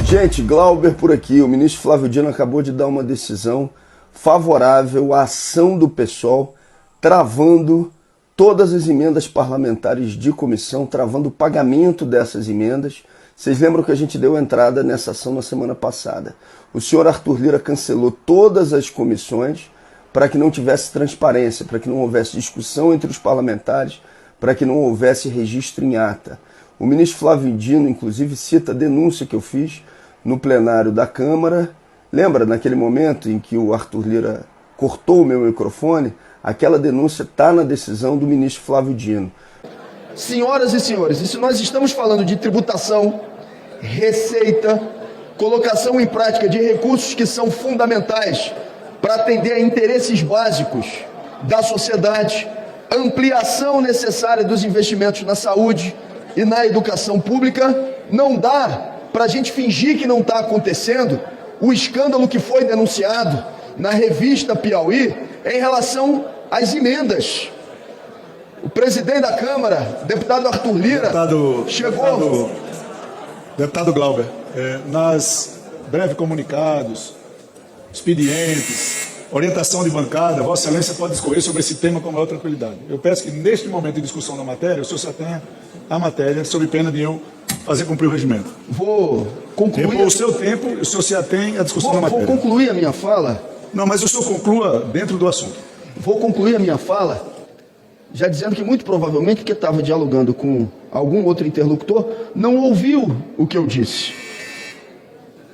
Gente, Glauber por aqui. O ministro Flávio Dino acabou de dar uma decisão favorável à ação do PSOL, travando todas as emendas parlamentares de comissão, travando o pagamento dessas emendas. Vocês lembram que a gente deu entrada nessa ação na semana passada. O senhor Arthur Lira cancelou todas as comissões para que não tivesse transparência, para que não houvesse discussão entre os parlamentares, para que não houvesse registro em ata. O ministro Flávio Dino, inclusive, cita a denúncia que eu fiz no plenário da Câmara. Lembra, naquele momento em que o Arthur Lira cortou o meu microfone? Aquela denúncia está na decisão do ministro Flávio Dino. Senhoras e senhores, e se nós estamos falando de tributação, receita, colocação em prática de recursos que são fundamentais para atender a interesses básicos da sociedade, ampliação necessária dos investimentos na saúde e na educação pública, não dá para a gente fingir que não está acontecendo o escândalo que foi denunciado na revista Piauí em relação às emendas. O presidente da Câmara, deputado Arthur Lira, chegou... Deputado Glauber, nas breves comunicados, expedientes, orientação de bancada, Vossa Excelência pode discorrer sobre esse tema com maior tranquilidade. Eu peço que, neste momento de discussão da matéria, o senhor se atenha à matéria, sob pena de eu fazer cumprir o regimento. Vou concluir... Depois o seu tempo, o senhor se atém à discussão da matéria. Vou concluir a minha fala. Não, mas o senhor conclua dentro do assunto. Vou concluir a minha fala já dizendo que muito provavelmente que estava dialogando com algum outro interlocutor não ouviu o que eu disse.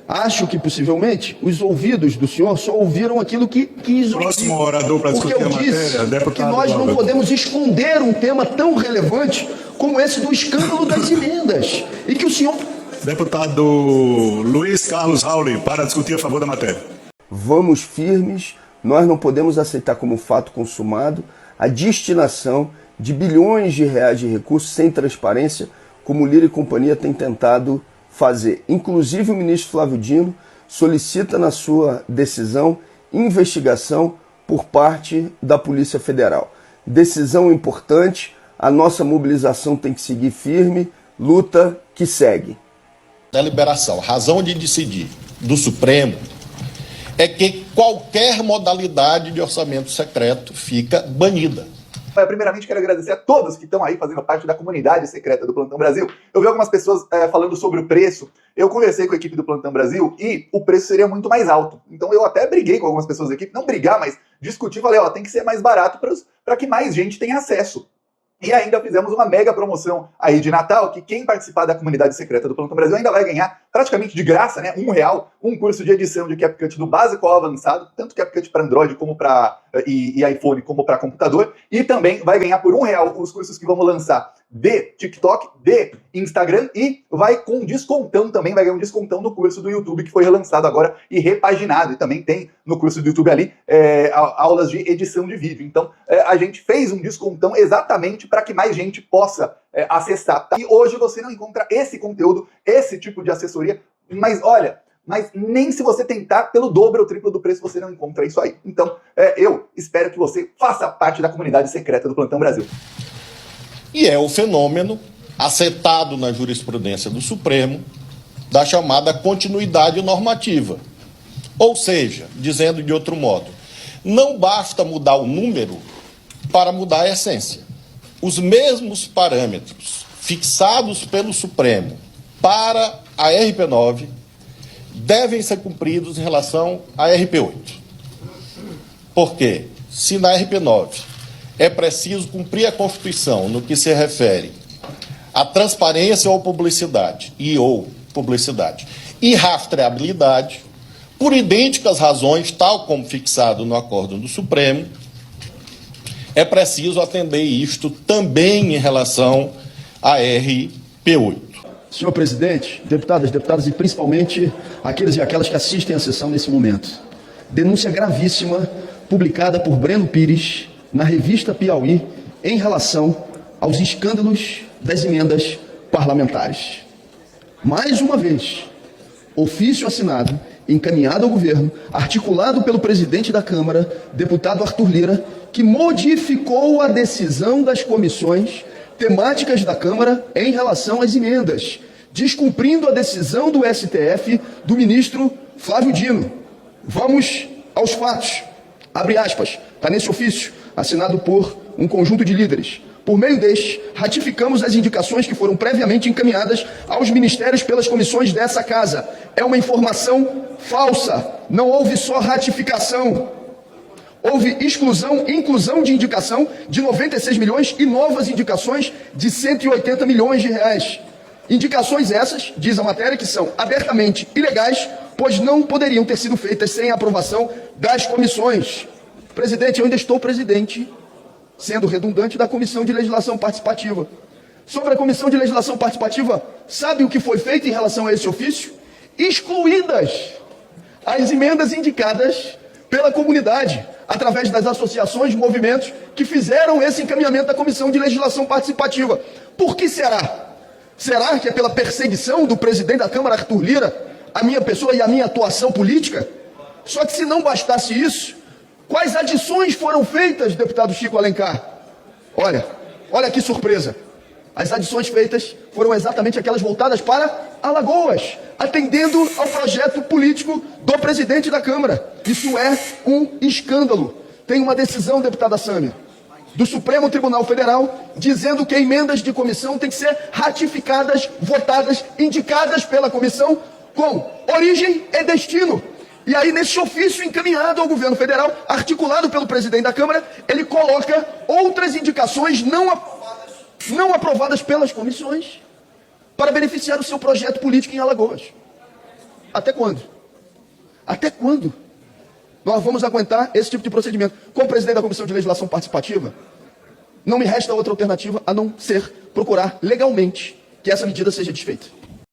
Acho que possivelmente os ouvidos do senhor só ouviram aquilo que quis ouvir. Próximo orador para discutir a matéria, deputado. Que nós não podemos esconder um tema tão relevante como esse do escândalo das emendas. E que o senhor... Deputado Luiz Carlos Rauli, para discutir a favor da matéria. Vamos firmes, nós não podemos aceitar como fato consumado a destinação de bilhões de reais de recursos sem transparência, como Lira e companhia têm tentado fazer. Inclusive o ministro Flávio Dino solicita na sua decisão investigação por parte da Polícia Federal. Decisão importante, a nossa mobilização tem que seguir firme, luta que segue. Deliberação, razão de decidir do Supremo é que qualquer modalidade de orçamento secreto fica banida. Primeiramente, quero agradecer a todos que estão aí fazendo parte da comunidade secreta do Plantão Brasil. Eu vi algumas pessoas falando sobre o preço. Eu conversei com a equipe do Plantão Brasil e o preço seria muito mais alto. Então eu até briguei com algumas pessoas da equipe, não brigar, mas discutir. Falei, ó, tem que ser mais barato para que mais gente tenha acesso. E ainda fizemos uma mega promoção aí de Natal, que quem participar da comunidade secreta do Plantão Brasil ainda vai ganhar praticamente de graça, né? R$1, um curso de edição de CapCut do básico ao avançado, tanto CapCut para Android como para e iPhone como para computador. E também vai ganhar por R$1 os cursos que vamos lançar de TikTok, de Instagram e vai com descontão também, vai ganhar um descontão no curso do YouTube que foi relançado agora e repaginado. E também tem no curso do YouTube ali aulas de edição de vídeo. Então a gente fez um descontão exatamente para que mais gente possa acessar. Tá? E hoje você não encontra esse conteúdo, esse tipo de assessoria, mas olha, mas nem se você tentar pelo dobro ou triplo do preço você não encontra isso aí. Então eu espero que você faça parte da comunidade secreta do Plantão Brasil. E é o fenômeno acetado na jurisprudência do Supremo da chamada continuidade normativa. Ou seja, dizendo de outro modo, não basta mudar o número para mudar a essência. Os mesmos parâmetros fixados pelo Supremo para a RP9 devem ser cumpridos em relação à RP8. Por quê? Se na RP9 é preciso cumprir a Constituição no que se refere à transparência ou publicidade e rastreabilidade, por idênticas razões, tal como fixado no acórdão do Supremo, é preciso atender isto também em relação à RP8. Senhor presidente, deputadas, deputados e principalmente aqueles e aquelas que assistem à sessão nesse momento. Denúncia gravíssima publicada por Breno Pires na revista Piauí em relação aos escândalos das emendas parlamentares. Mais uma vez, ofício assinado, encaminhado ao governo, articulado pelo presidente da Câmara, deputado Arthur Lira, que modificou a decisão das comissões temáticas da Câmara em relação às emendas, descumprindo a decisão do STF do ministro Flávio Dino. Vamos aos fatos. Abre aspas, está nesse ofício, assinado por um conjunto de líderes. Por meio deste, ratificamos as indicações que foram previamente encaminhadas aos ministérios pelas comissões dessa casa. É uma informação falsa. Não houve só ratificação. Houve inclusão de indicação de 96 milhões e novas indicações de 180 milhões de reais. Indicações essas, diz a matéria, que são abertamente ilegais, pois não poderiam ter sido feitas sem a aprovação das comissões. Presidente, eu ainda estou presidente, sendo redundante, da Comissão de Legislação Participativa. Sobre a Comissão de Legislação Participativa, sabe o que foi feito em relação a esse ofício? Excluídas as emendas indicadas pela comunidade, através das associações, movimentos que fizeram esse encaminhamento da Comissão de Legislação Participativa. Por que será? Será que é pela perseguição do presidente da Câmara, Arthur Lira, a minha pessoa e a minha atuação política? Só que se não bastasse isso, quais adições foram feitas, deputado Chico Alencar? Olha que surpresa. As adições feitas foram exatamente aquelas voltadas para Alagoas, atendendo ao projeto político do presidente da Câmara. Isso é um escândalo. Tem uma decisão, deputada Sâmia, do Supremo Tribunal Federal, dizendo que emendas de comissão têm que ser ratificadas, votadas, indicadas pela comissão com origem e destino. E aí, nesse ofício encaminhado ao governo federal, articulado pelo presidente da Câmara, ele coloca outras indicações não aprovadas pelas comissões para beneficiar o seu projeto político em Alagoas. Até quando? Até quando nós vamos aguentar esse tipo de procedimento? Como presidente da Comissão de Legislação Participativa, não me resta outra alternativa a não ser procurar legalmente que essa medida seja desfeita.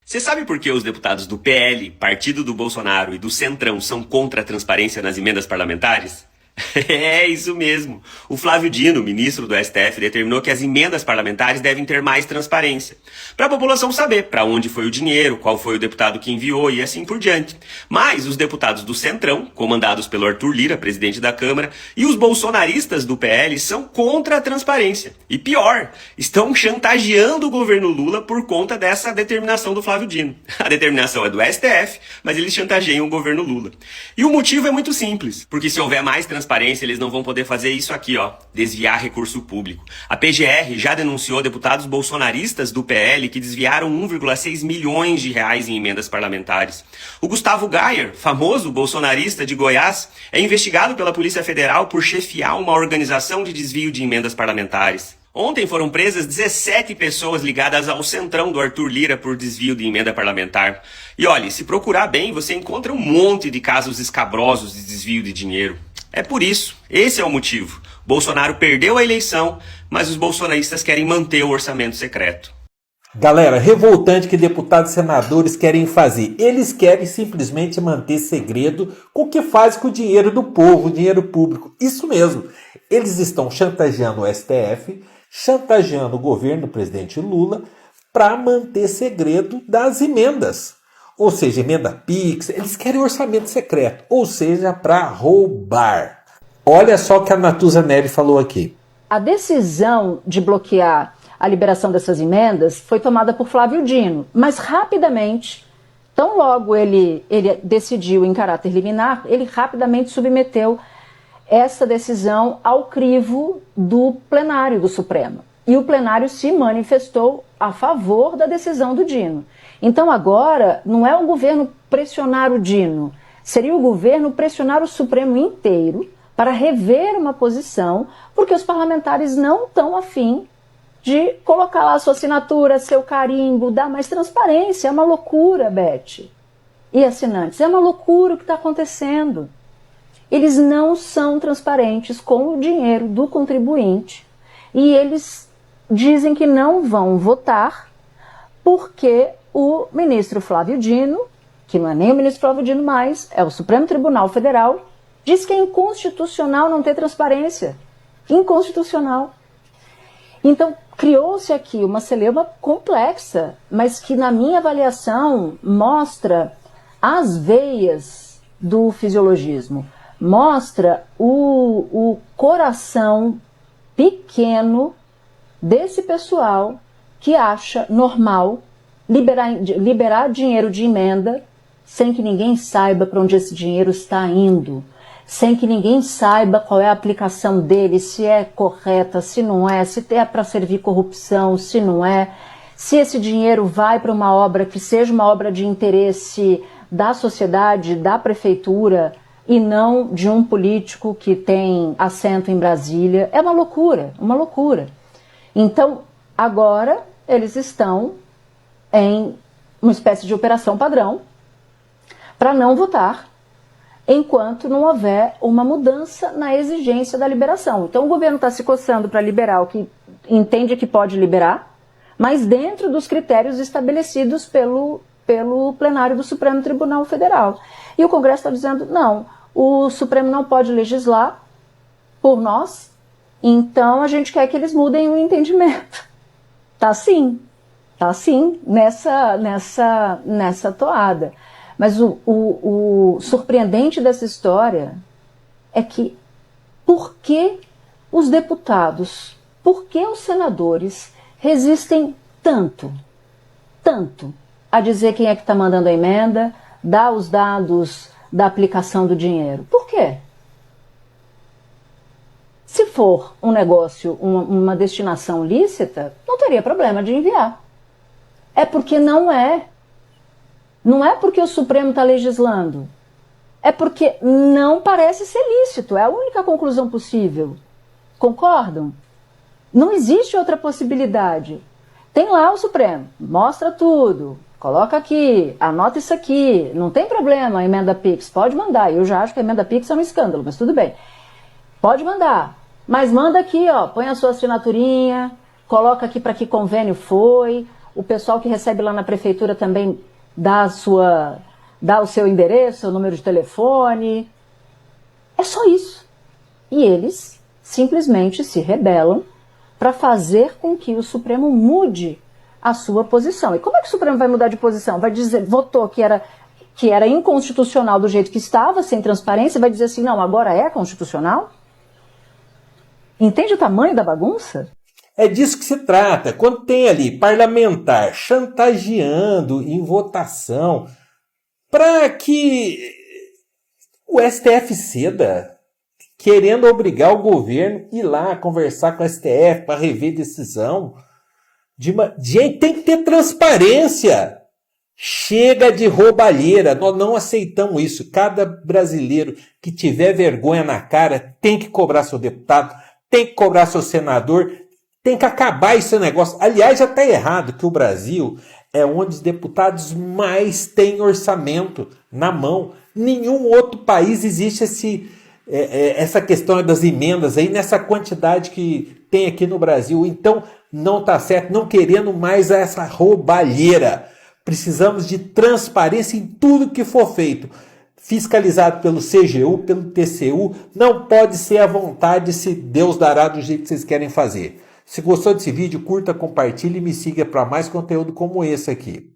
Você sabe por que os deputados do PL, partido do Bolsonaro, e do Centrão são contra a transparência nas emendas parlamentares? É isso mesmo. O Flávio Dino, ministro do STF, determinou que as emendas parlamentares devem ter mais transparência, para a população saber para onde foi o dinheiro, qual foi o deputado que enviou e assim por diante. Mas os deputados do Centrão, comandados pelo Arthur Lira, presidente da Câmara, e os bolsonaristas do PL são contra a transparência. E pior, estão chantageando o governo Lula por conta dessa determinação do Flávio Dino. A determinação é do STF, mas eles chantageiam o governo Lula. E o motivo é muito simples, porque se houver mais transparência, eles não vão poder fazer isso aqui, ó, desviar recurso público. A PGR já denunciou deputados bolsonaristas do PL que desviaram 1,6 milhões de reais em emendas parlamentares. O Gustavo Gayer, famoso bolsonarista de Goiás, é investigado pela Polícia Federal por chefiar uma organização de desvio de emendas parlamentares. Ontem foram presas 17 pessoas ligadas ao Centrão do Arthur Lira por desvio de emenda parlamentar. E olha, se procurar bem, você encontra um monte de casos escabrosos de desvio de dinheiro. É por isso, esse é o motivo. Bolsonaro perdeu a eleição, mas os bolsonaristas querem manter o orçamento secreto. Galera, revoltante que deputados e senadores querem fazer. Eles querem simplesmente manter segredo com o que faz com o dinheiro do povo, o dinheiro público. Isso mesmo. Eles estão chantageando o STF, chantageando o governo do presidente Lula para manter segredo das emendas. Ou seja, emenda PIX, eles querem orçamento secreto, ou seja, para roubar. Olha só o que a Natuza Neves falou aqui. A decisão de bloquear a liberação dessas emendas foi tomada por Flávio Dino, mas rapidamente, tão logo ele decidiu em caráter liminar, ele rapidamente submeteu essa decisão ao crivo do plenário do Supremo. E o plenário se manifestou a favor da decisão do Dino. Então agora não é o governo pressionar o Dino, seria o governo pressionar o Supremo inteiro para rever uma posição, porque os parlamentares não estão afim de colocar lá a sua assinatura, seu carimbo, dar mais transparência. É uma loucura, Beth. E assinantes, é uma loucura o que está acontecendo. Eles não são transparentes com o dinheiro do contribuinte e eles dizem que não vão votar porque o ministro Flávio Dino, que não é nem o ministro Flávio Dino mais, é o Supremo Tribunal Federal, diz que é inconstitucional não ter transparência. Inconstitucional. Então, criou-se aqui uma celeuma complexa, mas que, na minha avaliação, mostra as veias do fisiologismo, mostra o coração pequeno desse pessoal que acha normal liberar dinheiro de emenda sem que ninguém saiba para onde esse dinheiro está indo, sem que ninguém saiba qual é a aplicação dele, se é correta, se não é, se é para servir corrupção, se não é, se esse dinheiro vai para uma obra que seja uma obra de interesse da sociedade, da prefeitura, e não de um político que tem assento em Brasília. É uma loucura, uma loucura. Então, agora eles estão em uma espécie de operação padrão para não votar enquanto não houver uma mudança na exigência da liberação. Então o governo está se coçando para liberar o que entende que pode liberar, mas dentro dos critérios estabelecidos pelo plenário do Supremo Tribunal Federal. E o Congresso está dizendo, não, o Supremo não pode legislar por nós, então a gente quer que eles mudem o entendimento. Tá assim nessa toada. Mas o surpreendente dessa história é que por que os deputados, por que os senadores resistem tanto a dizer quem é que está mandando a emenda, dar os dados da aplicação do dinheiro? Por quê? Se for um negócio, uma destinação lícita, não teria problema de enviar. É porque não é. Não é porque o Supremo está legislando. É porque não parece ser lícito. É a única conclusão possível. Concordam? Não existe outra possibilidade. Tem lá o Supremo, mostra tudo, coloca aqui, anota isso aqui, não tem problema a emenda Pix, pode mandar. Eu já acho que a emenda Pix é um escândalo, mas tudo bem. Pode mandar, mas manda aqui, ó, põe a sua assinaturinha, coloca aqui para que convênio foi, o pessoal que recebe lá na prefeitura também dá o seu endereço, o número de telefone. É só isso. E eles simplesmente se rebelam para fazer com que o Supremo mude a sua posição. E como é que o Supremo vai mudar de posição? Vai dizer, votou que era inconstitucional do jeito que estava, sem transparência, vai dizer assim, não, agora é constitucional? Entende o tamanho da bagunça? É disso que se trata. Quando tem ali parlamentar chantageando em votação para que o STF ceda, querendo obrigar o governo a ir lá conversar com o STF para rever decisão. Gente, tem que ter transparência. Chega de roubalheira. Nós não aceitamos isso. Cada brasileiro que tiver vergonha na cara tem que cobrar seu deputado, tem que cobrar seu senador, tem que acabar esse negócio. Aliás, já está errado que o Brasil é onde os deputados mais têm orçamento na mão. Nenhum outro país existe essa questão das emendas aí nessa quantidade que tem aqui no Brasil. Então não está certo, não querendo mais essa roubalheira. Precisamos de transparência em tudo que for feito, fiscalizado pelo CGU, pelo TCU. Não pode ser à vontade, se Deus dará do jeito que vocês querem fazer. Se gostou desse vídeo, curta, compartilhe e me siga para mais conteúdo como esse aqui.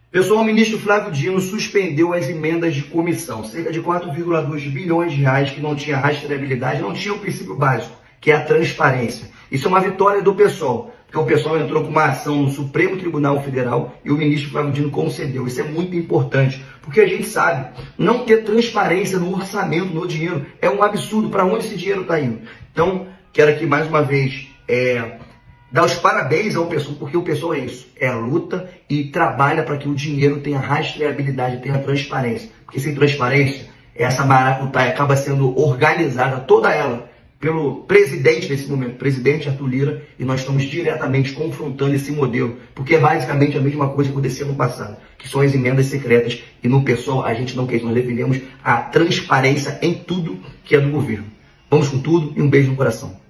Pessoal, o ministro Flávio Dino suspendeu as emendas de comissão, cerca de 4,2 bilhões de reais que não tinha rastreabilidade, não tinha o princípio básico, que é a transparência. Isso é uma vitória do PSOL, porque o PSOL entrou com uma ação no Supremo Tribunal Federal e o ministro Flávio Dino concedeu. Isso é muito importante, porque a gente sabe, não ter transparência no orçamento, no dinheiro, é um absurdo. Para onde esse dinheiro está indo? Então, quero aqui mais uma vez dar os parabéns ao pessoal, porque o pessoal é isso, é a luta e trabalha para que o dinheiro tenha rastreabilidade, tenha transparência. Porque sem transparência, essa maracutaia acaba sendo organizada, toda ela, pelo presidente nesse momento, presidente Arthur Lira, e nós estamos diretamente confrontando esse modelo, porque é basicamente a mesma coisa que acontecia no passado, que são as emendas secretas, e no pessoal a gente não quer, nós defendemos a transparência em tudo que é do governo. Vamos com tudo e um beijo no coração.